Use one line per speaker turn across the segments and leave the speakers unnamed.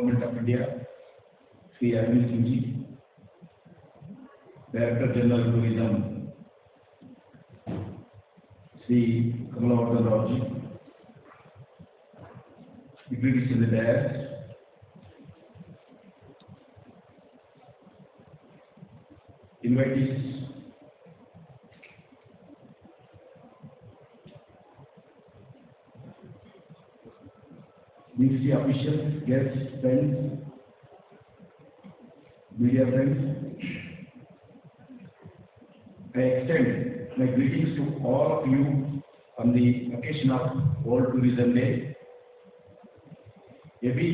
Government of India, Sri Arvind Singh Ji, Director General Tourism, Sri Kamalawardhan Rao Ji, dignitaries in the dais, invitees, ministry officials, guests, friends, media friends, I extend my greetings to all of you on the occasion of World Tourism Day. ये भी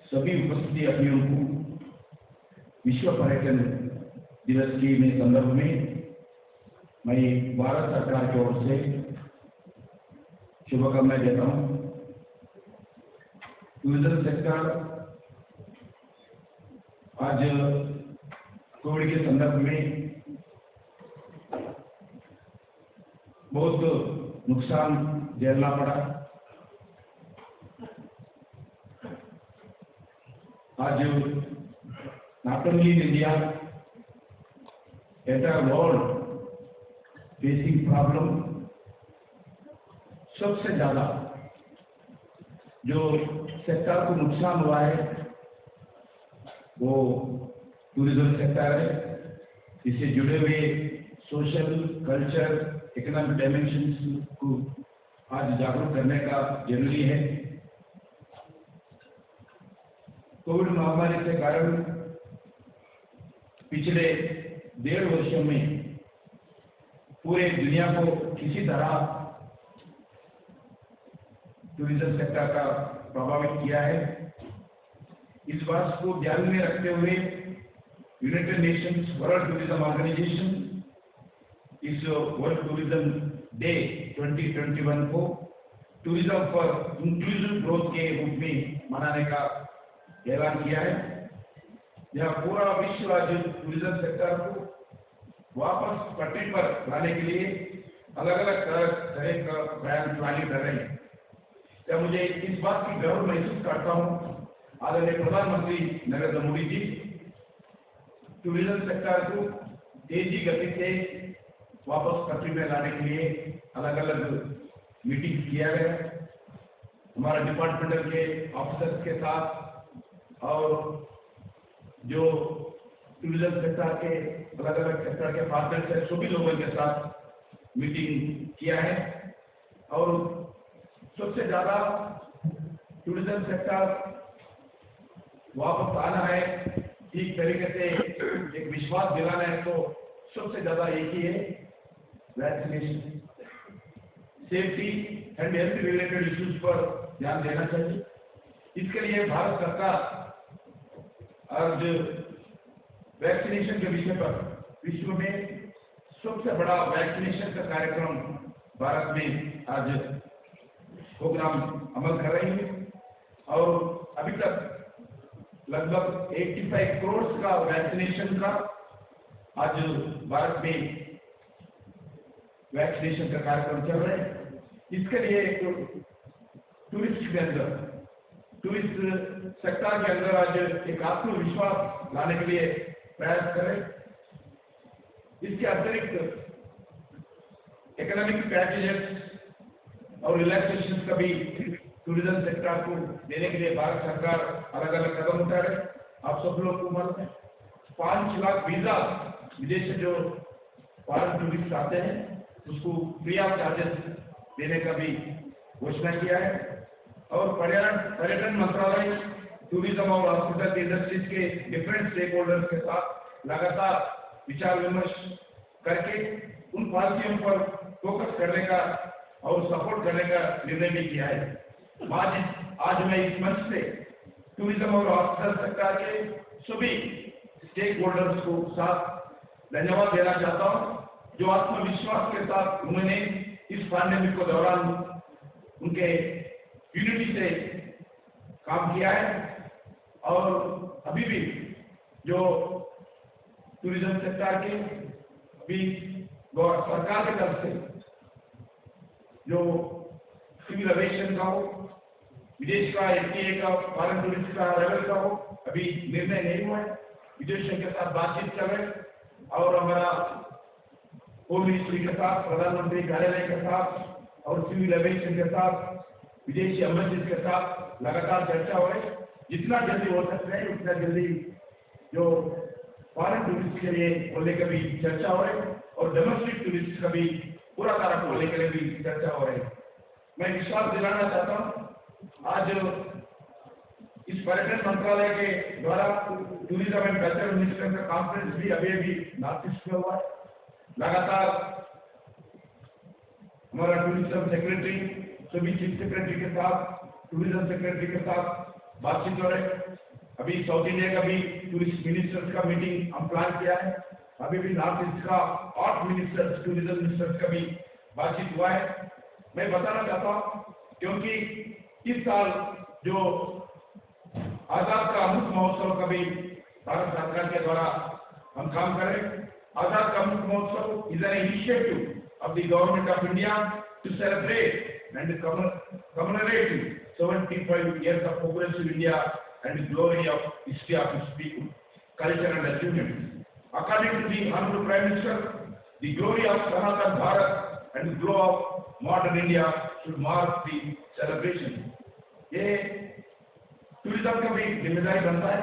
सभी उपस्थिति अतिथियों को विश्व पर्यटन दिवस के संदर्भ में मैं भारत सरकार की ओर से शुभकामनाएं देता हूं। टूरिज्म सेक्टर आज कोविड के संदर्भ में बहुत नुकसान झेलना पड़ा। आज not only in India, entire world facing problem। सबसे ज्यादा जो सेक्टर को नुकसान हुआ है वो टूरिज्म सेक्टर है। इससे जुड़े हुए सोशल, कल्चर, इकोनॉमिक डायमेंशंस को आज जागरूक करने का जरूरी है। कोविड महामारी के कारण पिछले 1.5 वर्षों में पूरे दुनिया को किसी तरह टूरिज्म सेक्टर का प्रभावित किया है। इस बात को ध्यान में रखते हुए United Nations World Tourism Organization इस वर्ल्ड टूरिज्म डे 2021 को टूरिज्म फॉर इंक्लूसिव ग्रोथ के रूप में मनाने का ऐलान किया है। यह पूरा विश्व आज टूरिज्म सेक्टर को वापस पटरी पर लाने के लिए अलग अलग तरह का प्लानिंग कर रहे हैं। क्या मुझे इस बात की गर्व महसूस करता हूँ आदरणीय प्रधानमंत्री नरेंद्र मोदी जी टूरिज्म सेक्टर को तेजी गति से वापस पटरी में लाने के लिए अलग अलग मीटिंग किया गया। हमारा डिपार्टमेंटल के ऑफिसर्स के साथ और जो टूरिज्म सेक्टर के अलग अलग सेक्टर के पार्टनर्स है सभी लोगों के साथ मीटिंग किया है। और सबसे ज्यादा टूरिज्म सेक्टर वापस आना है, ठीक तरीके से एक विश्वास दिलाना है तो सबसे ज्यादा एक ही है vaccination. Safety and health related issues पर ध्यान देना चाहिए। इसके लिए भारत सरकार आज वैक्सीनेशन के विषय पर विश्व में सबसे बड़ा वैक्सीनेशन का कार्यक्रम भारत में आज प्रोग्राम अमल कर रही है। और अभी तक लगभग 85 करोड़ का वैक्सीनेशन का आज भारत में वैक्सीनेशन का कार्यक्रम चल रहा है। इसके लिए टूरिस्ट सेक्टर के अंदर आज एक आत्मविश्वास लाने के लिए प्रयास करें। इसके अतिरिक्त इकोनॉमिक पैकेजेस और रिलैक्सेशन का भी टूरिज्म सेक्टर को देने के लिए भारत सरकार अलग अलग कदम उठा रहे। आप सब लोग को मालूम है 5 लाख वीजा विदेश से जो फॉरेन टूरिस्ट आते हैं उसको फ्री ऑफ चार्जेस देने का भी घोषणा किया है। और पर्यटन मंत्रालय टूरिज्म और हॉस्पिटल इंडस्ट्रीज के डिफरेंट स्टेक होल्डर्स के साथ लगातार विचार विमर्श करके उन पॉलिसियों पर फोकस करने का और सपोर्ट करने का निर्णय भी किया है। आज मैं इस मंच से टूरिज्म और हॉस्पिटल सेक्टर के सभी स्टेक होल्डर्स को साथ धन्यवाद देना चाहता हूं जो आत्मविश्वास के साथ उन्होंने इस पैंडेमिक के दौरान उनके यूनिटी से काम किया है। और अभी भी जो टूरिज्म सेक्टर के अभी सरकार की तरफ से जो सिविल एविएशन का हो विदेश का एफटीए का फॉरेन टूरिस्ट का लेवल का हो, अभी निर्णय नहीं हुआ है। विदेशियों के साथ बातचीत कर रहे हैं और हमारा होम मिनिस्ट्री के साथ, प्रधानमंत्री कार्यालय के साथ और सिविल एविएशन के साथ, विदेशी एम्बेसीज के साथ लगातार चर्चा हो रही है। जितना जल्दी हो सकता है उतना जल्दी जो फॉरेन टूरिस्ट के लिए खोलने का भी चर्चा हो रही है और डोमेस्टिक टूरिस्ट का भी पूरा तरह खोलने के लिए भी चर्चा हो रही है। मैं विश्वास दिलाना चाहता हूँ, आज इस पर्यटन मंत्रालय के द्वारा टूरिज्म एंड कल्चर मिनिस्टर का कॉन्फ्रेंस भी अभी नॉर्थ ईस्ट में हुआ है। लगातार हमारा टूरिज्म सेक्रेटरी सभी चीफ सेक्रेटरी के साथ, टूरिज्म सेक्रेटरी के साथ बातचीत हो रहे हैं। अभी साउथ इंडिया का भी टूरिस्ट मिनिस्टर्स का मीटिंग हम प्लान किया है। अभी भी नॉर्थ ईस्ट का 8 मिनिस्टर्स, टूरिज्म मिनिस्टर्स का भी बातचीत हुआ है। मैं बताना चाहता हूँ क्योंकि इस साल जो आजाद का अमृत महोत्सव का भी भारत सरकार के द्वारा हम काम कर रहे हैं। आजाद ka Amrit Mahotsav is an initiative of the government of India to celebrate and commemorate 75 years of progressive India and the glory of history of its people, culture and achievements. According to the Honorable Prime Minister, the glory of Sanatan Bharat and the glow of modern India should mark the celebration. ये tourism का भी जिम्मेदारी बनता है।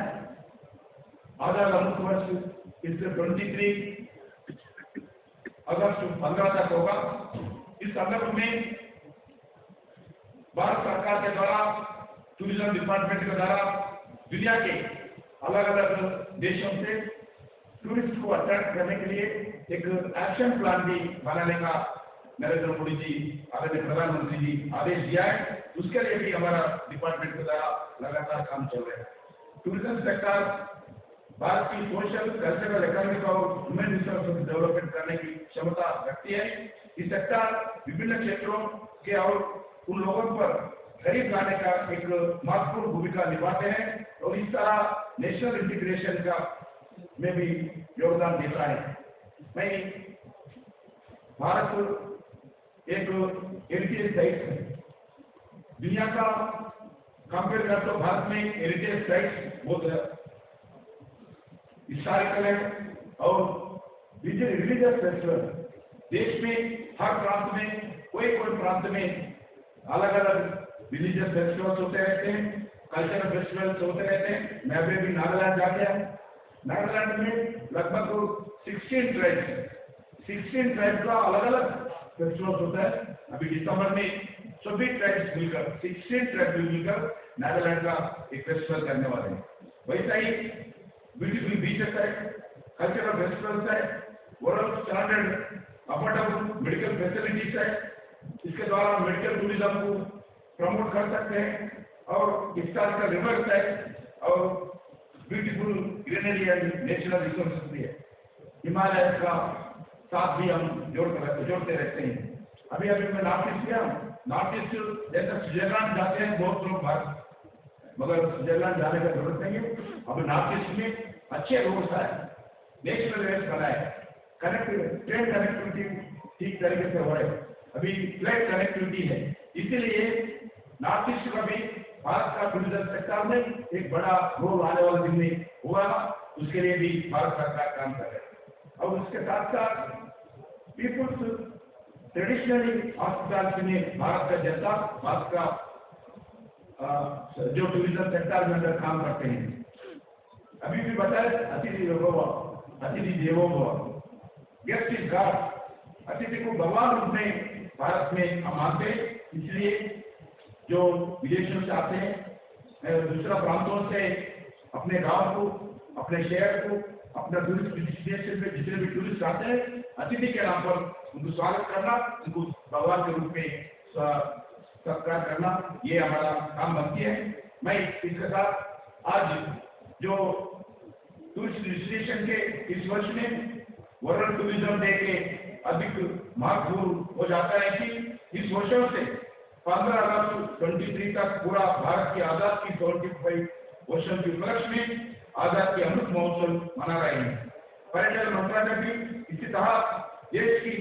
आजाद अमृत वर्ष इससे 23 अगस्त 15 तक होगा। इस संदर्भ में भारत सरकार के द्वारा, टूरिज्म डिपार्टमेंट के द्वारा दुनिया के अलग अलग देशों से टूरिस्ट को अट्रैक्ट करने के लिए एक एक्शन प्लान भी बनाने का नरेंद्र मोदी जी, आदरणीय प्रधानमंत्री जी आदेश दिया है। उसके लिए भी हमारा डिपार्टमेंट के द्वारा लगातार काम चल रहा है। टूरिज्म सेक्टर भारत की सोशल, कल्चरल, इकोनॉमिक और ह्यूमन रिसोर्स डेवलपमेंट करने की क्षमता रखती है। इस सेक्टर विभिन्न क्षेत्रों के और उन लोगों पर करीब लाने का एक महत्वपूर्ण भूमिका निभाते हैं और इस तरह नेशनल इंटीग्रेशन का में भी योगदान देता है। मैं भारत एक हेरिटेज साइट है। दुनिया का कंपेयर कर तो भारत में हेरिटेज साइट्स बहुत हिस्टोरिकल है और रिलीजियस फेस्टिवल देश में हर प्रांत में कोई प्रांत में अलग अलग रिलीजियस फेस्टिवल्स होते रहते हैं, कल्चरल फेस्टिवल्स होते रहते हैं। मैं अभी नागालैंड जाके आया। नागालैंड में लगभग 16 ट्राइब्स का अलग अलग फेस्टिवल्स होता है। अभी दिसंबर में सभी ट्राइब्स मिलकर 16 ट्राइब्स मिलकर नागालैंड का एक फेस्टिवल करने वाले हैं। वैसा ही ब्यूटीफुल बीचेस है, कल्चरल फेस्टिवल्स है, world standard affordable medical facilities है। इसके द्वारा मेडिकल टूरिज्म को प्रमोट कर सकते हैं और हिस्टोरिकल रिवर्स है और beautiful greenery and natural resources भी है। हिमालय का साथ भी हम जोड़ते रहते हैं। अभी मैं नॉर्थ ईस्ट गया हूँ। नॉर्थ ईस्ट जैसे स्विट्जरलैंड जाते हैं बहुत लोग बाहर, मगर स्विट्जरलैंड जाने का जरूरत नहीं है। अब नॉर्थ ईस्ट में अच्छे रोड्स है, नेशनल वेज बनाए, ट्रेन कनेक्टिविटी ठीक तरीके से हो रहे, अभी फ्लाइट कनेक्टिविटी है। इसीलिए नॉर्थ ईस्ट का भी भारत का टूरिज्म सेक्टर में एक बड़ा रोल आने वाले दिन में हुआ। उसके लिए भी भारत सरकार काम कर रही है। और उसके साथ साथ पीपुल्स ट्रेडिशनली हॉस्पिटैलिटी में भारत का जैसा भारत का जो टूरिज्म सेक्टर में अंदर काम करते हैं। अभी भी बताए अतिथि देवो भव, गेस्ट इज गॉड। अतिथि को भगवान रूप में भारत में हम मानते हैं। इसलिए जो विदेशों से आते हैं, दूसरा प्रांतों से अपने गांव को, अपने शहर को, अपना टूरिस्ट डेस्टिनेशन पे जितने भी टूरिस्ट आते हैं, अतिथि के नाम पर उनको स्वागत करना, उनको भगवान के रूप में सत्कार करना, ये हमारा काम बनती है। मैं इसके साथ आज जो टूरिस्ट डेस्टिनेशन के इस वर्ष में वर्ल्ड टूरिज्म डे के अधिक महत्वपूर्ण हो जाता है कि इस वर्षों से 15 अगस्त 23 तक पूरा भारत की आजाद की 75 वर्षों के उपलक्ष्य में आजाद के अमृत महोत्सव मना रहे हैं। पर्यटन मंत्रालय भी इसी तरह देश की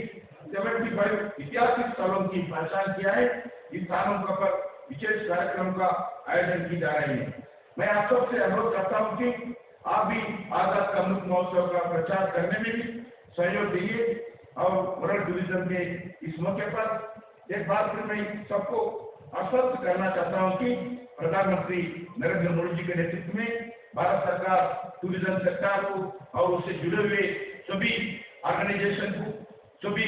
75 ऐतिहासिक स्थलों की पहचान किया है। इस स्थानों पर विशेष कार्यक्रम का आयोजन की जा रही है। मैं आप सबसे अनुरोध करता हूं कि आप भी आजाद का अमृत महोत्सव का प्रचार करने में भी सहयोग दीजिए। और वर्ल्ड टूरिज्म के इस मौके पर एक बार फिर मैं सबको आश्वस्त करना चाहता हूं कि प्रधानमंत्री नरेंद्र मोदी जी के नेतृत्व में भारत सरकार टूरिज्म सेक्टर को और उससे जुड़े हुए सभी ऑर्गेनाइजेशन को, सभी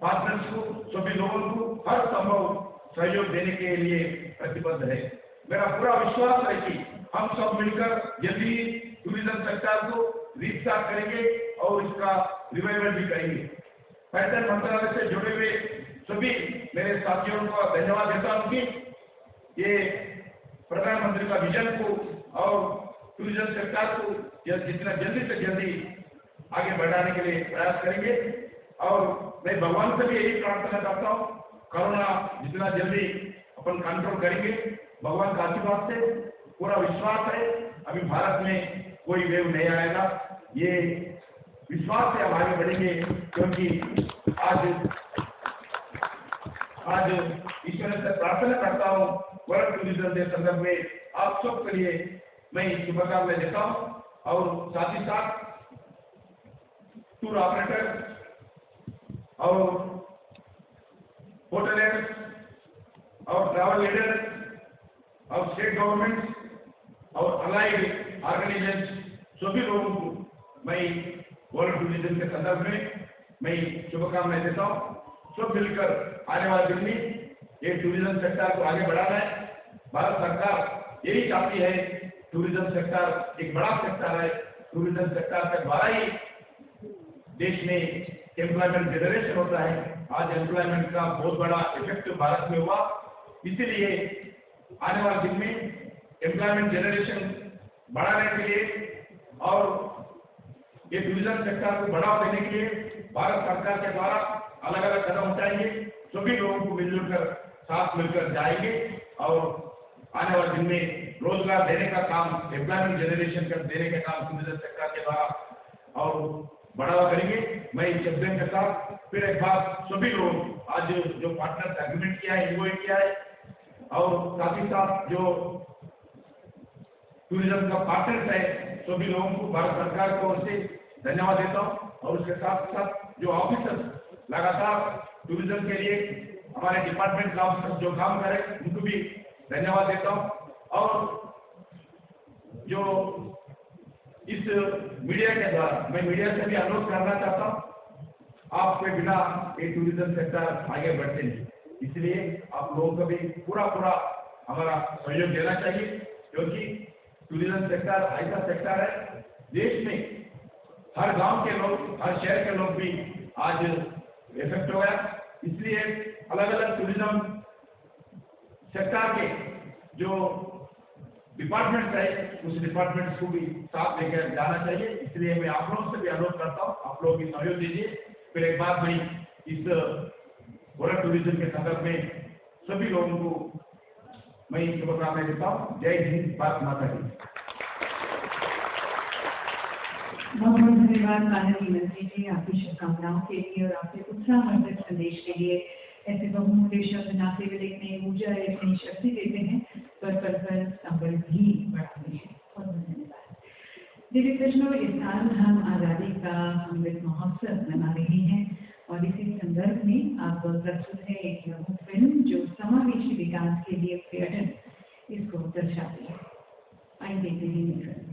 पार्टनर्स को, सभी लोगों को हर संभव सहयोग देने के लिए प्रतिबद्ध है। मेरा पूरा विश्वास है कि हम सब मिलकर जल्दी टूरिज्म सेक्टर को रीस्टार्ट करेंगे और इसका रिवाइवल भी करेंगे। पर्यटन मंत्रालय से जुड़े हुए सभी मेरे साथियों को धन्यवाद देता हूं कि ये प्रधानमंत्री का विजन को और टूरिज्म सेक्टर को जितना जल्दी से जल्दी आगे बढ़ाने के लिए प्रयास करेंगे। और मैं भगवान से भी यही प्रार्थना करता हूँ, कोरोना जितना जल्दी अपन कंट्रोल करेंगे, भगवान का आशीर्वाद से पूरा विश्वास है अभी भारत में कोई वेव नहीं आएगा। ये विश्वास से हम आगे बढ़ेंगे, क्योंकि आज ईश्वर से प्रार्थना करता हूँ वर्ल्ड टूरिज्म डे संदर्भ में आप सबके लिए मैं शुभकामनाएं देता हूँ। और साथ ही साथ टूर ऑपरेटर और होटलियर्स और ट्रैवल लीडर्स और स्टेट गवर्नमेंट और अलाइड ऑर्गेनाइजेशन सभी लोगों को मैं वर्ल्ड टूरिज्म के संदर्भ में मैं शुभकामनाएं देता हूँ। सब मिलकर आने वाले दिन में ये टूरिज्म सेक्टर को आगे बढ़ाना है। भारत सरकार यही चाहती है, टूरिज्म सेक्टर एक बड़ा सेक्टर है, टूरिज्म सेक्टर के द्वारा ही देश में एम्प्लॉयमेंट जनरेशन होता है। आज एम्प्लॉयमेंट का बहुत बड़ा इफेक्ट भारत में हुआ, इसीलिए आने वाले दिन में एम्प्लॉयमेंट जनरेशन बढ़ाने के लिए और ये टूरिज्म सेक्टर को बढ़ावा देने के लिए भारत सरकार के द्वारा अलग अलग कदम उठाएंगे। सभी लोगों को मिलजुल कर साथ मिलकर जाएंगे और आने वाले दिन में रोजगार देने का काम, एम्प्लॉयमेंट जनरेशन कर देने का काम टूरिज्म सेक्टर के द्वारा और बढ़ावा करेंगे। मैं इस शब्दों के साथ फिर एक बार सभी लोग आज जो पार्टनर एग्रीमेंट किया है, एमओयू किया है, और साथ ही साथ जो टूरिज्म का पार्टनर्स है, सभी लोगों को भारत सरकार की ओर से धन्यवाद देता हूँ। और उसके साथ साथ जो ऑफिसर्स लगातार टूरिज्म के लिए हमारे डिपार्टमेंट का ऑफिसर्स जो काम करें, उनको भी धन्यवाद देता हूँ। और जो इस मीडिया के द्वारा मैं मीडिया से भी अनुरोध करना चाहता हूँ, आपके बिना ये टूरिज्म सेक्टर आगे बढ़ते नहीं, इसलिए आप लोगों को भी पूरा हमारा सहयोग देना चाहिए, क्योंकि टूरिज्म सेक्टर ऐसा सेक्टर है देश में हर गांव के लोग, हर शहर के लोग भी आज इफेक्ट हो गया। इसलिए अलग अलग टूरिज्म सेक्टर के जो डिपार्टमेंट है, उस डिपार्टमेंट्स को भी साथ लेकर जाना चाहिए। इसलिए मैं आप लोगों से भी अनुरोध करता हूँ, आप लोग भी सहयोग दीजिए। फिर एक बात मैं इस वर्ल्ड टूरिज्म के संदर्भ में सभी लोगों को मैं शुभकामनाएं देता हूँ। जय हिंद, भारत माता की।
बहुत बहुत धन्यवाद माननीय मंत्री जी, आपकी शुभकामनाओं के लिए और आपके उत्साहवर्धक संदेश के लिए। ऐसे बहुमूल्य शब्द ना केवल एक नई ऊर्जा, एक नई शक्ति देते हैं, पर संबल भी बढ़ाते हैं। बहुत बहुत धन्यवाद। दिव्य कृष्णों, इस साल हम आज़ादी का अमृत महोत्सव मना रहे हैं और इसी संदर्भ में आप प्रस्तुत है एक लघु फिल्म जो समावेशी विकास के लिए पर्यटन इसको दर्शाती है। आइए देखते हैं ये फिल्म।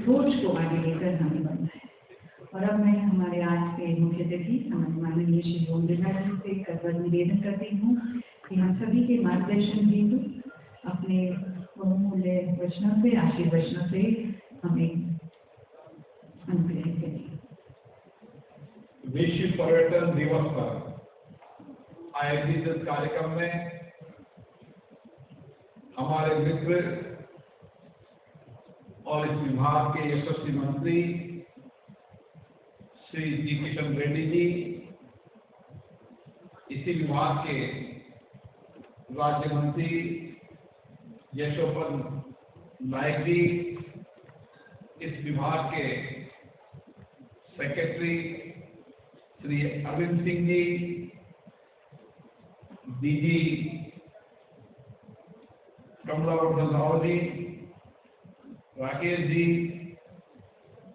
सोच को आगे लेकर हमें बढ़ना है। और अब मैं हमारे आज के मुख्य अतिथि माननीय श्री ओम बिरला जी से करबद्ध निवेदन करती हूँ कि हम सभी के मार्गदर्शन हेतु अपने बहुमूल्य वचनों से, आशीर्वचनों से हमें अनुग्रहित करें।
विश्व पर्यटन दिवस पर आयोजित इस कार्यक्रम में हमारे मित्र और इस विभाग के यशस्वी मंत्री श्री जी किशन रेड्डी जी, इसी विभाग के राज्य मंत्री यशोपत नायक जी, इस विभाग के सेक्रेटरी श्री अरविंद सिंह जी, डीजी कमलावर्धन राव जी, राकेश जी,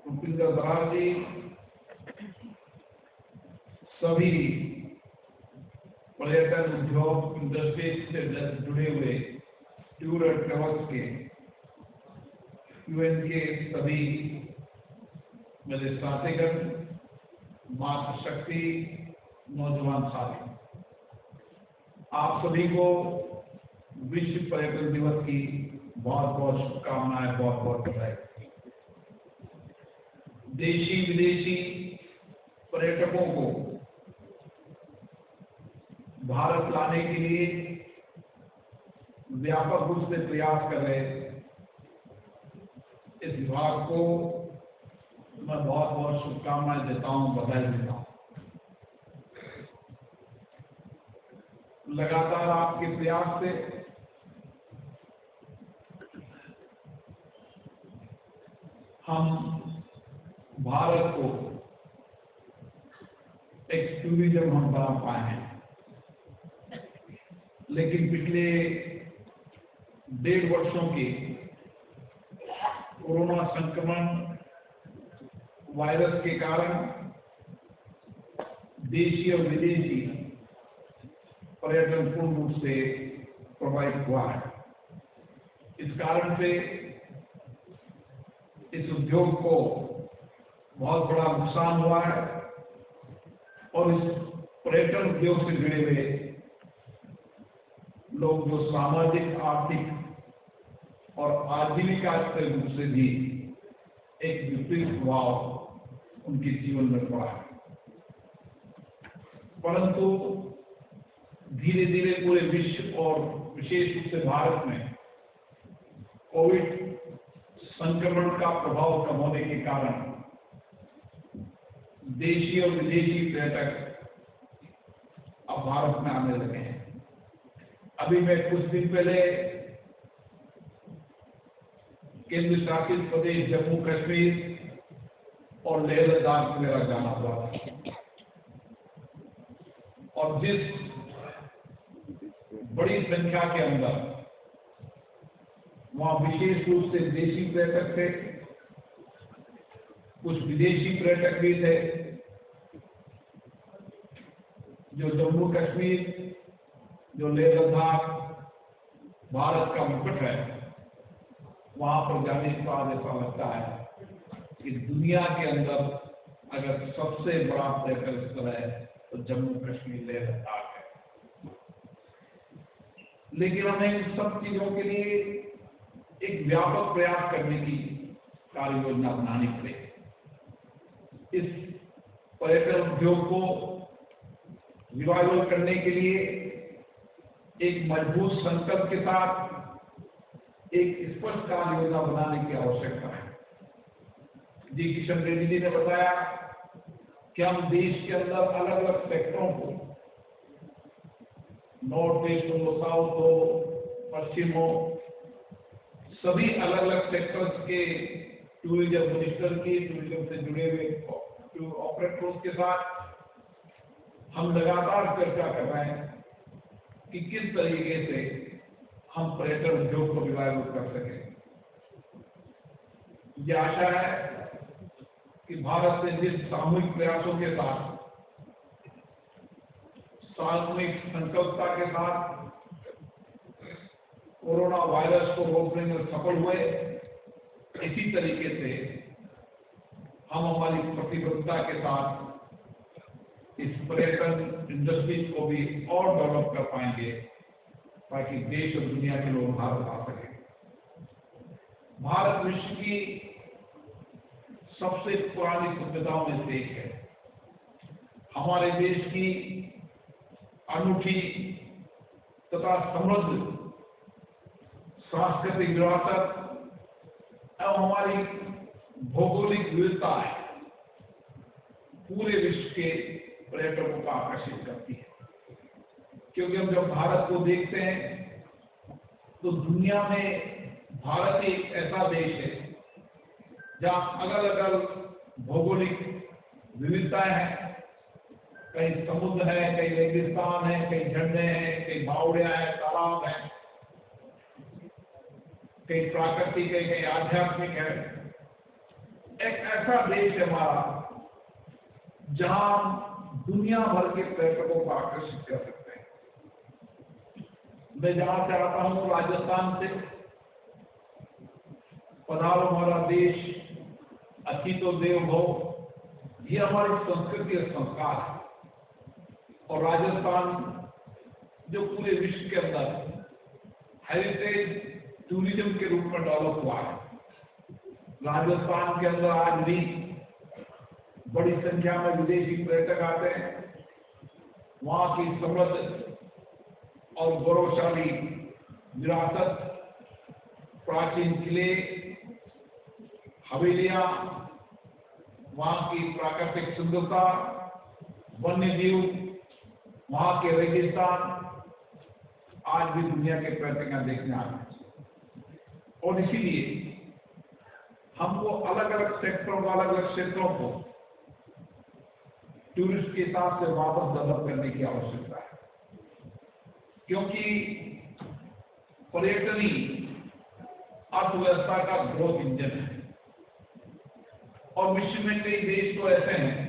भूपिंदर बरार जी, सभी पर्यटन उद्योग इंडस्ट्री से जुड़े हुए टूर एंड ट्रेवल्स के यूएन के सभी मेरे साथीगण, मातृशक्ति, नौजवान साथी, आप सभी को विश्व पर्यटन दिवस की बहुत बहुत शुभकामनाएं, बहुत बहुत बधाई। देशी विदेशी पर्यटकों को भारत लाने के लिए व्यापक रूप से प्रयास कर रहे इस विभाग को मैं बहुत बहुत शुभकामनाएं देता हूं, बधाई देता हूं। लगातार आपके प्रयास से हम भारत को एक टूरिज्म हम बना पाए हैं, लेकिन पिछले 1.5 वर्षों के कोरोना संक्रमण वायरस के कारण देशी और विदेशी पर्यटन पूर्ण रूप से प्रभावित हुआ है। इस कारण से इस उद्योग को बहुत बड़ा नुकसान हुआ है और इस पर्यटन उद्योग से जुड़े हुए लोग जो सामाजिक, आर्थिक और आजीविका के रूप से भी एक विपरीत प्रभाव उनके जीवन में पड़ा है। परंतु धीरे धीरे पूरे विश्व और विशेष रूप से भारत में कोविड संक्रमण का प्रभाव कम होने के कारण देशी और विदेशी पर्यटक अब भारत में आने लगे हैं। अभी मैं कुछ दिन पहले केंद्र शासित प्रदेश जम्मू कश्मीर और लेह लद्दाख मेरा जाना हुआ था और जिस बड़ी संख्या के अंदर वहां विशेष रूप से देशी पर्यटक थे, कुछ विदेशी पर्यटक भी थे, जो जम्मू कश्मीर, जो लेह लद्दाख भारत का मुकुट है, वहां पर जाने के बाद ऐसा लगता है कि दुनिया के अंदर अगर सबसे बड़ा पर्यटन स्थल है तो जम्मू कश्मीर, लेह लद्दाख है। लेकिन हमें इन सब चीजों के लिए एक व्यापक प्रयास करने की कार्य योजना बनानी पड़ेगी। इस पर्यटन उद्योग को रिवाइवल करने के लिए एक मजबूत संकल्प के साथ एक स्पष्ट कार्य योजना बनाने की आवश्यकता है। जी किशन रेड्डी जी ने बताया कि हम देश के अंदर अलग अलग सेक्टरों को, नॉर्थ ईस्ट हो, साउथ हो, पश्चिम हो, सभी अलग अलग सेक्टर्स के टूरिज्म मिनिस्टर की, टूरिज्म से जुड़े हुए ऑपरेटर्स के साथ हम लगातार चर्चा कर रहे हैं कि किस तरीके से हम पर्यटन उद्योग को रिवाइवल कर सकें। मुझे आशा है कि भारत से जिस सामूहिक प्रयासों के साथ, सामूहिक संकल्पता के साथ कोरोना वायरस को रोकने में सफल हुए, इसी तरीके से हम हमारी प्रतिबद्धता के साथ इस पर्यटन इंडस्ट्रीज को भी और डेवलप कर पाएंगे ताकि देश और दुनिया के लोग भारत आ सके। भारत विश्व की सबसे पुरानी सभ्यताओं में से एक है। हमारे देश की अनूठी तथा समृद्ध सांस्कृतिक विरासत एवं हमारी भौगोलिक विविधता पूरे विश्व के पर्यटकों को आकर्षित करती है। क्योंकि हम जब भारत को देखते हैं तो दुनिया में भारत एक ऐसा देश है जहाँ अलग अलग भौगोलिक विविधताएं हैं। कहीं समुद्र है, कहीं रेगिस्तान है, कहीं झरने हैं, कहीं बावड़िया है, तालाब है, कहीं प्राकृतिक है, कहीं आध्यात्मिक है। एक ऐसा देश है हमारा जहां दुनिया भर के पर्यटकों को आकर्षित कर सकते हैं। मैं जहां से आता हूं, राजस्थान से, पधारो हमारा देश, अतिथि देवो भव, ये हमारी संस्कृति और संस्कार है। और राजस्थान जो पूरे विश्व के अंदर हेरिटेज टूरिज्म के रूप में डेवलप हुआ है। राजस्थान के अंदर आज भी बड़ी संख्या में विदेशी पर्यटक आते हैं। वहां की समृद्ध और गौरवशाली विरासत, प्राचीन किले, हवेलियां, वहां की प्राकृतिक सुंदरता, वन्य जीव, वहां के रेगिस्तान आज भी दुनिया के पर्यटक देखने आते हैं। और इसीलिए हमको अलग अलग सेक्टरों को, अलग अलग क्षेत्रों को टूरिस्ट के हिसाब से वापस डेवलप करने की आवश्यकता है। क्योंकि पर्यटन ही अर्थव्यवस्था का ग्रोथ इंजन है। और विश्व में कई देश तो ऐसे हैं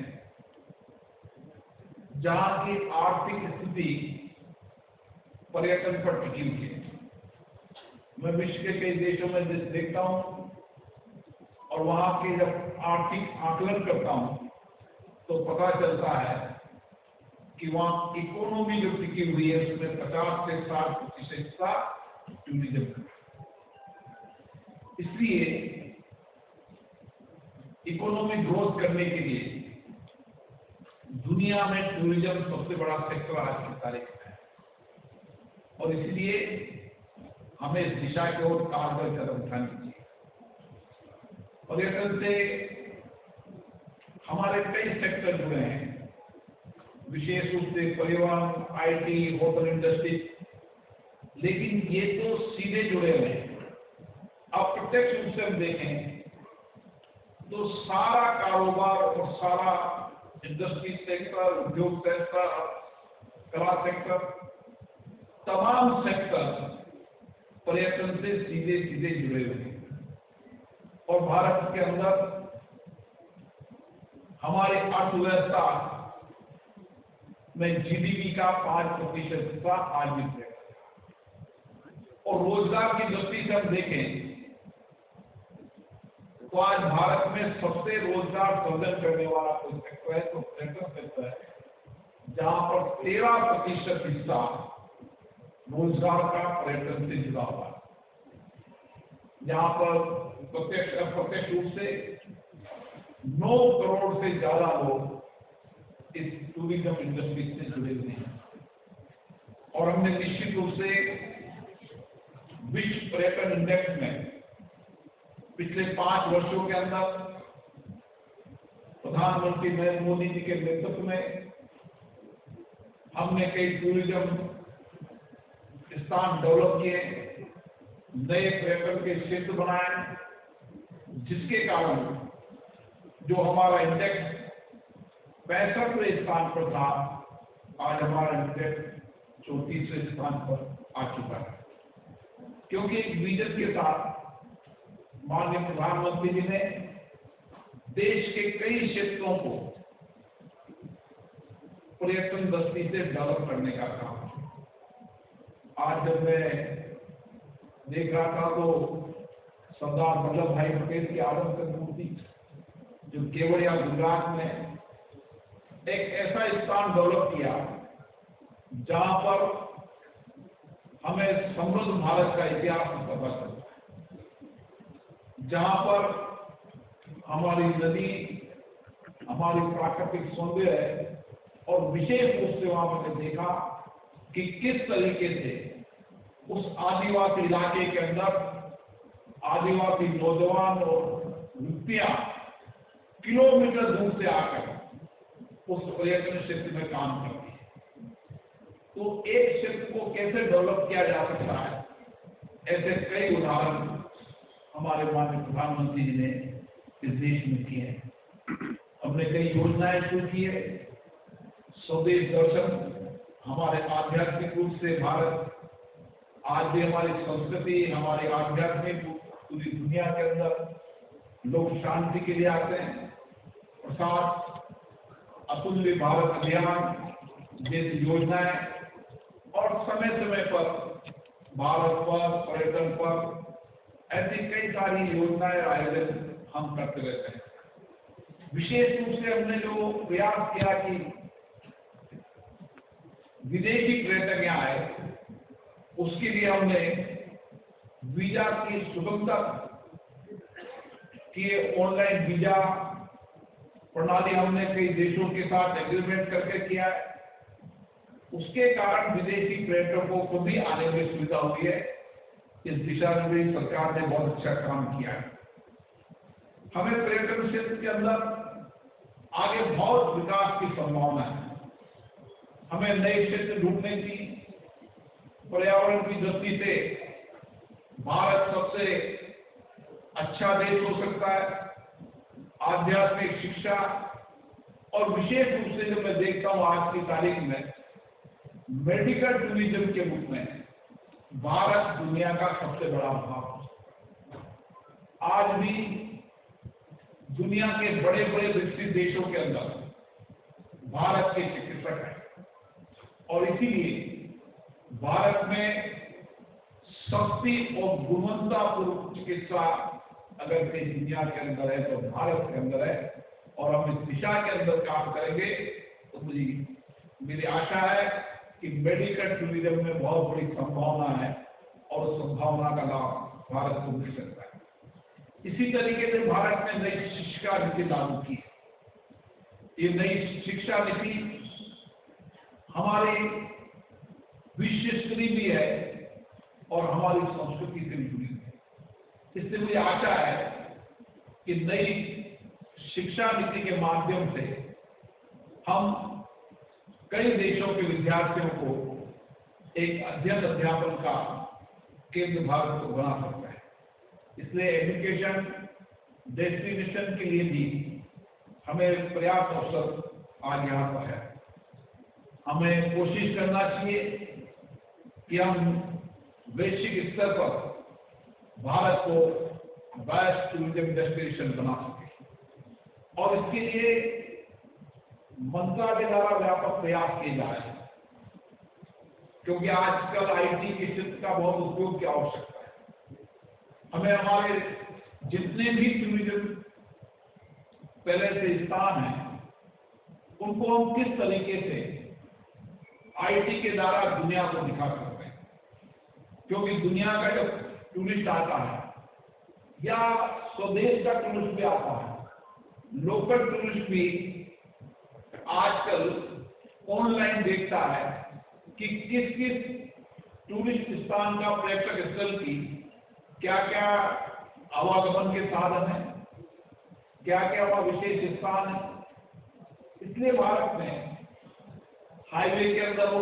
जहां की आर्थिक स्थिति पर्यटन पर टिकी हुई है। मैं विश्व के कई देशों में देखता हूं और वहां के जब आर्थिक आकलन करता हूं तो पता चलता है कि वहां इकोनॉमी जो टिकी हुई है उसमें 50 से 60% का टूरिज्म है। इसलिए इकोनॉमी ग्रोथ करने के लिए दुनिया में टूरिज्म सबसे बड़ा सेक्टर आज की तारीख में है। और इसलिए हमें इस दिशा की ओर कारगर कदम उठानी चाहिए। पर्यटन से हमारे कई सेक्टर जुड़े हैं, विशेष रूप से परिवहन, आईटी, होटल इंडस्ट्री, लेकिन ये तो सीधे जुड़े हुए हैं। अब प्रत्यक्ष रूप से हम देखें तो सारा कारोबार और सारा इंडस्ट्री सेक्टर, उद्योग सेक्टर, कला सेक्टर, तमाम सेक्टर पर्यटन से सीधे सीधे जुड़े हुए हैं। और भारत के अंदर हमारी अर्थव्यवस्था में जीडीपी का 5% का आज भी है। और रोजगार की दृष्टि से हम देखें तो आज भारत में सबसे रोजगार सृजन करने वाला कोई सेक्टर है तो पर्यटन सेक्टर है, जहां पर 13% हिस्सा रोजगार का पर्यटन से जुड़ा हुआ है। जहां पर प्रत्यक्ष अप्रत्यक्ष रूप से 9 करोड़ से ज्यादा लोग इस टूरिज्म इंडस्ट्री से जुड़े हुए हैं। और हमने निश्चित रूप से विश्व पर्यटन इंडेक्स में पिछले 5 वर्षों के अंदर प्रधानमंत्री नरेंद्र मोदी जी के नेतृत्व में हमने कई टूरिज्म स्थान डेवलप किए, नए पर्यटन के क्षेत्र बनाए, जिसके कारण जो हमारा इंडेक्स 65वें स्थान पर था, आज हमारा इंडेक्स 34वें स्थान पर आ चुका है। क्योंकि एक विजन के साथ माननीय प्रधानमंत्री जी ने देश के कई क्षेत्रों को पर्यटन दृष्टि से डेवलप करने का काम। आज जब मैं देख रहा था तो सरदार वल्लभ भाई पटेल की आदमकद मूर्ति जो केवड़िया गुजरात में एक ऐसा स्थान डेवलप किया जहां पर हमें समृद्ध भारत का इतिहास पता चलता है, जहां पर हमारी नदी, हमारी प्राकृतिक सौंदर्य है। और विशेष रूप से वहां मैंने देखा कि किस तरीके से उस आदिवासी इलाके के अंदर आदिवासी नौजवान और युवतियां किलोमीटर दूर से आकर उस पर्यटन क्षेत्र में काम करती है। तो एक क्षेत्र को कैसे डेवलप किया जा सकता है, ऐसे कई उदाहरण हमारे माननीय प्रधानमंत्री जी ने इस देश में किए हैं। हमने कई योजनाएं शुरू की है। स्वदेश दर्शन, हमारे आध्यात्मिक रूप से भारत आज भी हमारी संस्कृति, हमारे आध्यात्मिक पूरी दुनिया के अंदर लोग शांति के लिए आते हैं। और साथ अतुल्य भारत अभियान जैसी योजनाएं और समय समय पर भारत पर, पर्यटन पर ऐसी कई सारी योजनाएं आयोजन हम करते रहते हैं। विशेष रूप से हमने जो प्रयास किया कि विदेशी पर्यटक यहाँ आए, उसके लिए हमने वीजा की सुगमता की ऑनलाइन वीजा प्रणाली हमने कई देशों के साथ एग्रीमेंट करके किया है। उसके कारण विदेशी पर्यटकों को भी आने में सुविधा हुई है। इस दिशा में भी सरकार ने बहुत अच्छा काम किया है। हमें पर्यटन क्षेत्र के अंदर आगे बहुत विकास की संभावना है। हमें नए क्षेत्र ढूंढने की, पर्यावरण की दृष्टि से भारत सबसे अच्छा देश हो सकता है। आध्यात्मिक शिक्षा और विशेष रूप से जो मैं देखता हूं आज की तारीख में मेडिकल टूरिज्म के रूप में भारत दुनिया का सबसे बड़ा भाग। आज भी दुनिया के बड़े बड़े विकसित देशों के अंदर भारत के चिकित्सक हैं और इसीलिए भारत में सस्ती और गुणवत्तापूर्ण चिकित्सा अगर कहीं दुनिया के अंदर है तो भारत के अंदर है। और हम इस दिशा के अंदर काम करेंगे तो मेरी आशा है कि मेडिकल टूरिज्म में बहुत बड़ी संभावना है और उस संभावना का लाभ भारत को मिल सकता है। इसी तरीके से भारत ने नई शिक्षा नीति लागू की। ये नई शिक्षा नीति हमारी विश्व स्तरीय भी है और हमारी संस्कृति से भी जुड़ी है। इससे मुझे आशा है कि नई शिक्षा नीति के माध्यम से हम कई देशों के विद्यार्थियों को एक अध्ययन अध्यापन का केंद्र भारत को बना सकता है। इसलिए एजुकेशन डेस्टिनेशन के लिए भी हमें पर्याप्त अवसर आज यहाँ पर है। हमें कोशिश करना चाहिए कि हम वैश्विक स्तर पर भारत को बेस्ट टूरिज्म डेस्टिनेशन बना सके और इसके लिए मंत्रालय द्वारा व्यापक प्रयास किए जा रहे हैं, क्योंकि आजकल आईटी के क्षेत्र का बहुत उपयोग की आवश्यकता है। हमें हमारे जितने भी टूरिज्म पहले से स्थान हैं उनको हम किस तरीके से आईटी के द्वारा दुनिया को दिखा सकते हैं, क्योंकि दुनिया का जब टूरिस्ट आता है या स्वदेश का टूरिस्ट भी आता है, लोकल टूरिस्ट भी आजकल ऑनलाइन देखता है कि किस किस टूरिस्ट स्थान का, पर्यटक स्थल की क्या क्या आवागमन के साधन है, क्या क्या वह विशेष स्थान है। इसलिए भारत में हाईवे के अंदर हो,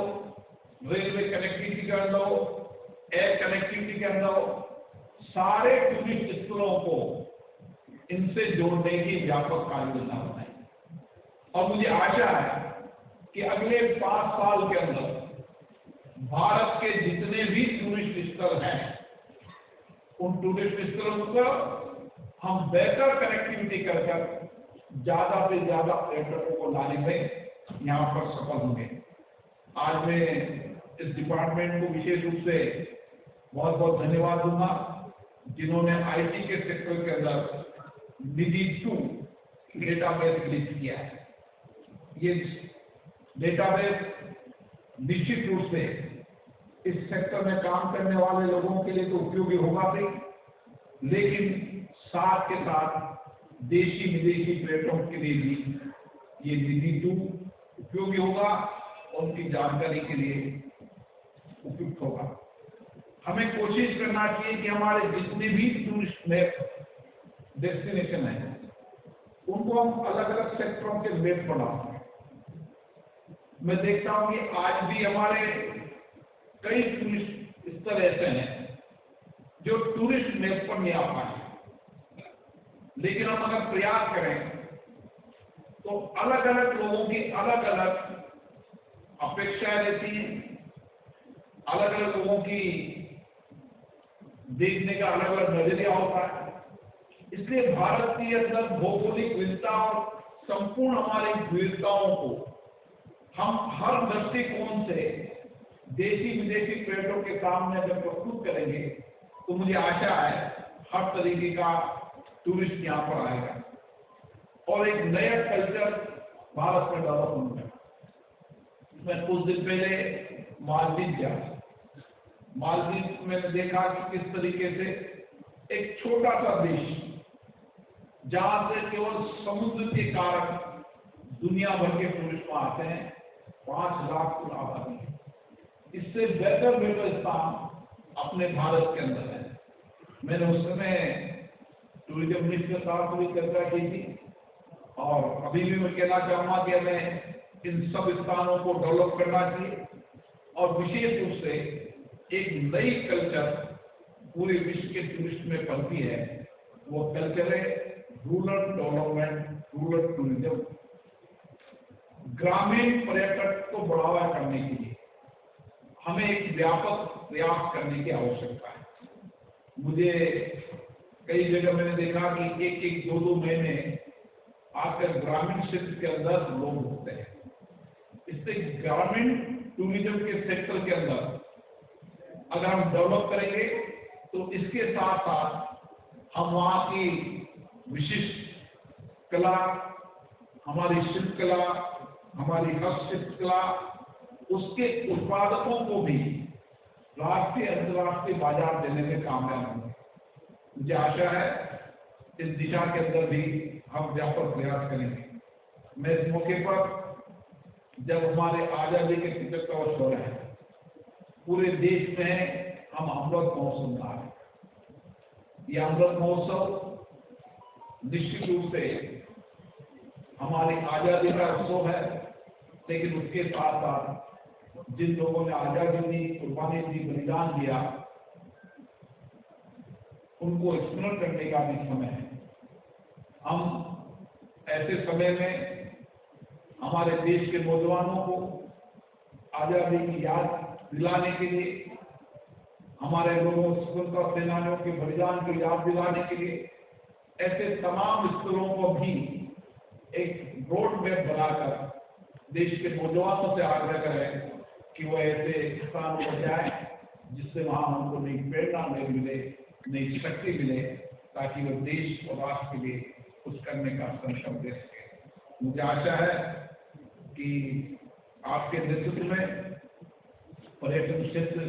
रेलवे कनेक्टिविटी के अंदर हो, एयर कनेक्टिविटी के अंदर हो, सारे टूरिस्ट स्थलों को इनसे जोड़ने की व्यापक कार्ययोजना बनाई। और मुझे आशा है कि अगले 5 साल के अंदर भारत के जितने भी टूरिस्ट स्थल हैं उन टूरिस्ट स्थलों पर हम बेहतर कनेक्टिविटी कर ज्यादा से ज्यादा पर्यटकों को लाने में यहाँ पर सफल होंगे। आज मैं इस डिपार्टमेंट को विशेष रूप से बहुत बहुत धन्यवाद दूंगा जिन्होंने आईटी के सेक्टर के अंदर निधि 2 डेटाबेस रिलीज किया है। ये डेटाबेस निश्चित रूप से इस सेक्टर में काम करने वाले लोगों के लिए तो उपयोगी होगा भी, लेकिन साथ के साथ देशी विदेशी पर्यटकों के लिए भी ये निधि 2 उपयोगी होगा। उनकी जानकारी के लिए उपयुक्त होगा। हमें कोशिश करना चाहिए कि हमारे जितने भी टूरिस्ट डेस्टिनेशन है उनको हम अलग अलग सेक्टरों के मैप बनाते हैं। मैं देखता हूं कि आज भी हमारे कई टूरिस्ट स्थल ऐसे हैं जो टूरिस्ट मैप पर नहीं आ पाए, लेकिन हम अगर प्रयास करें तो अलग अलग लोगों की अलग अलग अपेक्षाएं रहती हैं, अलग अलग लोगों की देखने का अलग अलग नजरिया होता है। इसलिए भारत के अंदर भौगोलिक विविधता और संपूर्ण हमारी विविधताओं को हम हर दृष्टिकोण से देशी विदेशी पर्यटकों के सामने अगर प्रस्तुत करेंगे तो मुझे आशा है हर तरीके का टूरिस्ट यहाँ पर आएगा और एक नया कल्चर भारत में डेवलप होगा। मैं कुछ दिन पहले मालदीव गया। मालदीव में देखा कि किस तरीके से एक छोटा सा देश जहां से केवल समुद्र के कारण दुनिया भर के टूरिस्ट आते हैं, 5 लाख की आबादी है। इससे बेहतर स्थान अपने भारत के अंदर है। मैंने उस समय टूरिज्म मिनिस्टर साहब से भी चर्चा की थी और अभी भी मैं कहना चाहूंगा कि हमें इन सब स्थानों को डेवलप करना चाहिए और विशेष रूप से एक नई कल्चर पूरे विश्व के टूरिस्ट में पनती है। वो कल्चर है रूरल डेवलपमेंट, रूरल टूरिज्म। ग्रामीण पर्यटक को बढ़ावा करने के लिए हमें एक व्यापक प्रयास करने की आवश्यकता है। मुझे कई जगह मैंने देखा कि एक 2 महीने आकर ग्रामीण क्षेत्र के अंदर लोग होते हैं। इससे ग्रामीण टूरिज्म के सेक्टर के अंदर अगर हम डेवलप करेंगे तो इसके साथ साथ हम वहाँ की विशिष्ट कला, हमारी शिल्पकला, हमारी हस्तशिल्पकला, उसके उत्पादकों को भी राष्ट्रीय अंतर्राष्ट्रीय बाजार देने में कामयाब होंगे। मुझे आशा है इस दिशा के अंदर भी हम व्यापक प्रयास करेंगे। मैं इस मौके पर जब हमारे आजादी के 75 वर्ष हो रहे हैं, पूरे देश में हम अमृत महोत्सव मना रहे हैं। ये अमृत महोत्सव निश्चित रूप से हमारी आजादी का उत्सव है, लेकिन उसके साथ साथ जिन लोगों ने आजादी दी, कुर्बानी दी, बलिदान दिया, उनको स्मरण करने का भी समय है। हम ऐसे समय में हमारे देश के नौजवानों को आजादी की याद दिलाने के लिए, हमारे लोगों स्वतंत्रता सेनानियों के बलिदान की याद दिलाने के लिए ऐसे तमाम स्थलों को भी एक रोड मैप बनाकर देश के नौजवानों से आग्रह करें कि वो ऐसे स्थानों पर जाए जिससे वहां उनको नई प्रेरणा मिले, नई शक्ति मिले, ताकि वो देश और राष्ट्र के लिए कुछ करने का संकल्प दे सके। मुझे आशा है कि आपके नेतृत्व में पर्यटन क्षेत्र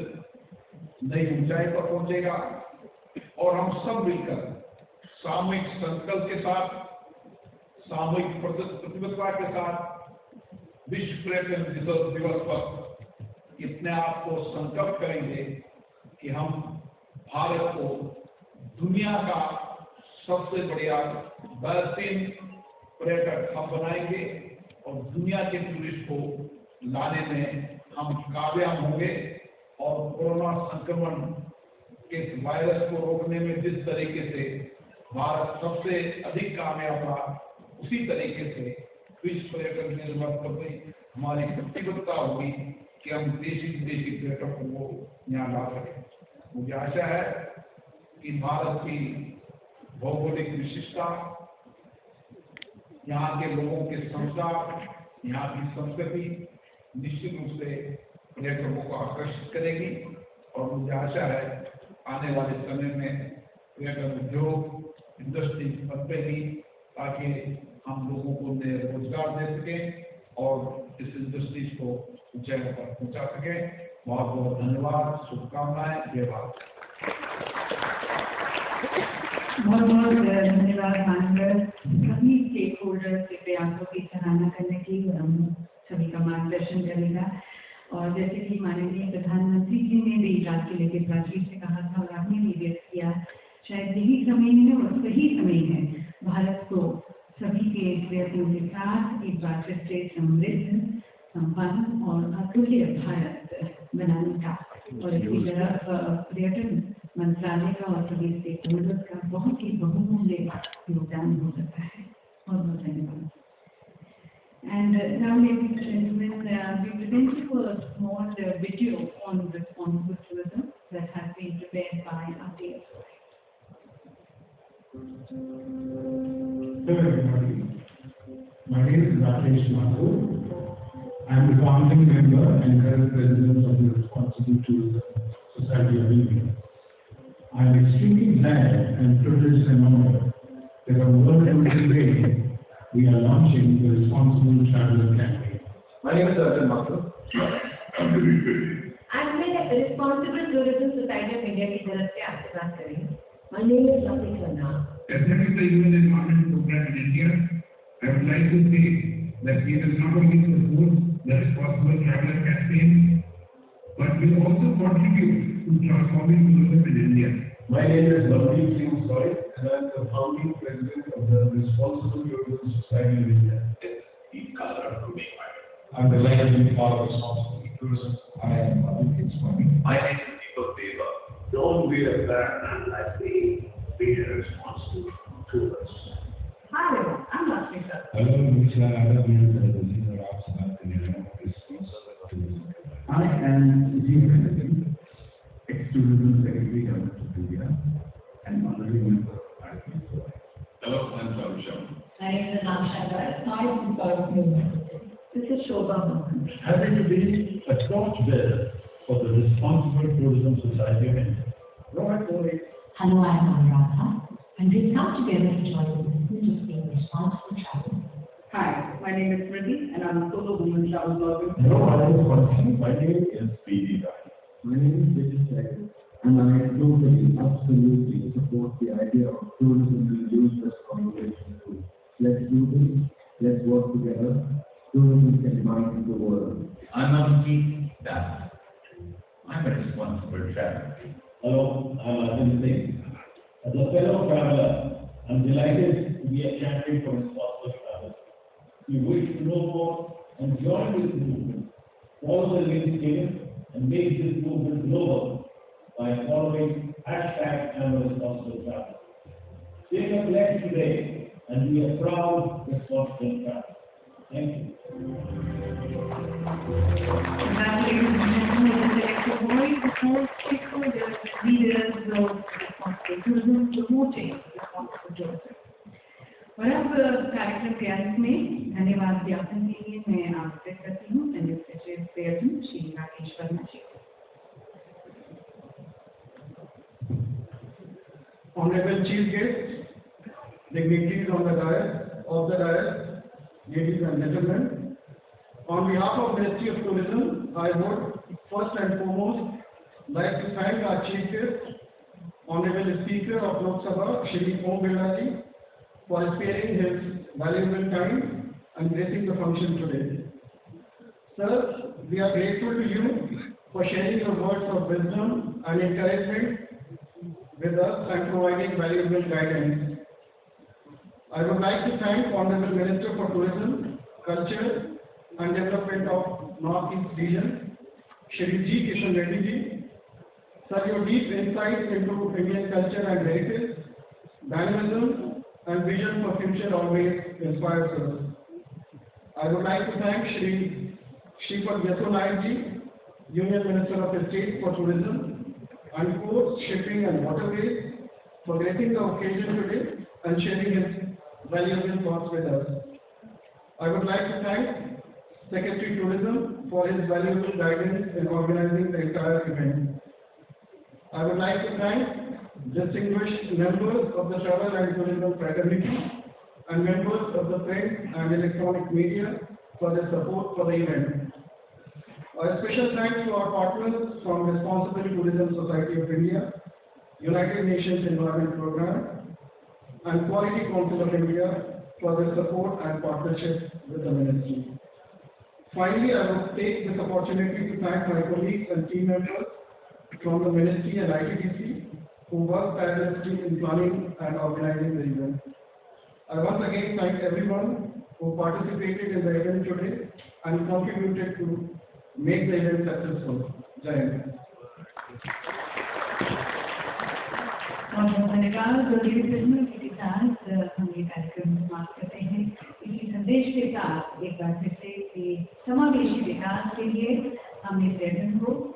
नई ऊंचाई पर पहुंचेगा और हम सब मिलकर सामूहिक संकल्प के साथ, सामूहिक प्रतिबद्धता के साथ विश्व पर्यटन दिवस पर इतने आप को संकल्प करेंगे कि हम भारत को दुनिया का सबसे बढ़िया बेहतरीन पर्यटक हम बनाएंगे और दुनिया के टूरिस्ट को लाने में हम कामयाब होंगे और कोरोना संक्रमण के वायरस को रोकने में जिस तरीके से भारत सबसे अधिक कामयाब रहा, उसी तरीके से विश्व पर्यटन निर्भर करने हमारी प्रतिबद्धता होगी कि हम देशी विदेशी पर्यटकों को यहाँ ला सकें। मुझे आशा है कि भारत की भौगोलिक विशिष्टता, यहाँ के लोगों के संस्कार, यहाँ की संस्कृति निश्चित रूप से पर्यटकों को आकर्षित करेगी और मुझे आशा है आने वाले समय में पर्यटन उद्योग इंडस्ट्री बढ़ेगी ताकि हम लोगों को नए रोजगार दे सकें और इस इंडस्ट्री को ऊंचाई पर पहुंचा सकें। बहुत बहुत धन्यवाद, शुभकामनाएं, जय भारत।
बहुत बहुत धन्यवाद मानकर सभी स्टेक होल्डर्स के प्रयासों की सराहना करने की, हम सभी का मार्गदर्शन करेगा। और जैसे कि माननीय प्रधानमंत्री राजीव से कहा था और आपने भी व्यक्त किया, शायद यही समय है और सही समय है भारत को सभी के प्रयत्नों के साथ एक बार फिर से समृद्ध, संपन्न और अतुल्य भारत बनाने का। और इसी तरह पर्यटन मंत्रालय का और सभी स्टेकहोल्डर्स का बहुत ही बहुमूल्य योगदान हो सकता है। बहुत बहुत धन्यवाद। And now, ladies and gentlemen, we present you a small video on responsible tourism that has been prepared by our dear Sohail.
Hello everybody, my name is Rakesh Mathur. I am the founding member and current president of the Responsible Tourism Society of India. I am extremely glad and privileged and honored that on World Tourism Day, we are launching the Responsible Traveler Campaign.
My name is Arjun Mathur.
आज मैं responsible tourism society of India की तरफ से आपसे बात करेंगे। My name is Rafi Khanna.
As head of the UN Environment Program in India, I would like to say that we will not only support the Responsible Traveler Campaign, but will also contribute to transforming tourism in India.
My name is Navdeep Singh Soy, and I am the founding president of the Responsible Tourism Society of India.
I'm delighted to be part of Responsible Tourism. I am Aditya Swami.
My name is Deepak Deva.
Don't be a bad man like me. Be a responsible tourist.
Hi, I'm Lakshmi sir.
Hello, नमस्कार, आदाब, मैं सरदार और आप से बात करने वाला हूँ Responsible Tourism।
I am Jeev Kennedy, ex-tourism secretary of India, and honorary member of IPSOI.
Hello, I'm Charu Sharma.
My name is Naksha Garg. I am part of Human. This is Shobha Mohan.
Having to be a torchbearer for the Responsible Tourism Society of India.
Hello, I am Anuradha, and we've come together to join the movement of being responsible travel.
Hi, my name is Smriti and I'm a solo woman travel blogger.
Hello, I am Kwansi. My name is P.D. Rai. My name is Vijay Sekhar, and I totally, absolutely support the idea of tourism being used as conversation tool. Let's do this. Let's work together. Tourism can bind the world.
I'm Abhijit Das. I'm a responsible traveler.
Hello, I'm Arjun Singh. As a fellow traveler, I'm delighted to be a champion for responsible travel. We wish to know more and join this movement. Follow the links given and make this movement global by following #ImResponsibleTraveler. Take a pledge today and be a proud responsible traveler. Thank you.
Congratulations, gentlemen, the selected voice, the four stakeholders, leaders of responsible tourism, promoting responsible tourism. और अब कार्यक्रम के अंत में धन्यवाद ज्ञापन के लिए मैं आमंत्रित करती हूँ संयुक्त सचिव पर्यटन श्री राकेश वर्मा जी को।
Honorable Chief Guests, dignitaries on the dais, ladies and gentlemen, on behalf of Ministry of Tourism, I would first and foremost like to thank our Chief Guest, Honorable Speaker of Lok Sabha, Shri Om Birla ji, for sparing his valuable time and gracing the function today. Sir, we are grateful to you for sharing your words of wisdom and encouragement with us and providing valuable guidance. I would like to thank Honorable Minister for Tourism, Culture and Development of Northeast Region, Shri G. Kishan Reddy ji. Sir, your deep insights into Indian culture and heritage, dynamism and vision for future always inspires us. I would like to thank Shri Shripad Yeso Naik ji, Union Minister of State for Tourism and Ports, Shipping and Waterways, for gracing the occasion today and sharing his valuable thoughts with us. I would like to thank Secretary Tourism for his valuable guidance in organizing the entire event. I would like to thank distinguished members of the Travel and Tourism Fraternity and members of the print and electronic media for their support for the event. A special thanks to our partners from Responsible Tourism Society of India, United Nations Environment Program, and Quality Council of India for their support and partnership with the Ministry. Finally, I will take this opportunity to thank my colleagues and team members
from the Ministry and ITDC who worked tirelessly in planning and organizing the event. I once again thank everyone who participated in the event today and contributed to make the event successful. Jai Hind.
बहुत धन्यवाद। और ये फिल्मों के साथ हम ये कार्यक्रम समाप्त करते हैं। इसी संदेश के साथ एक बार फिर से कि समावेशी विकास के लिए हम इस एजेंडा को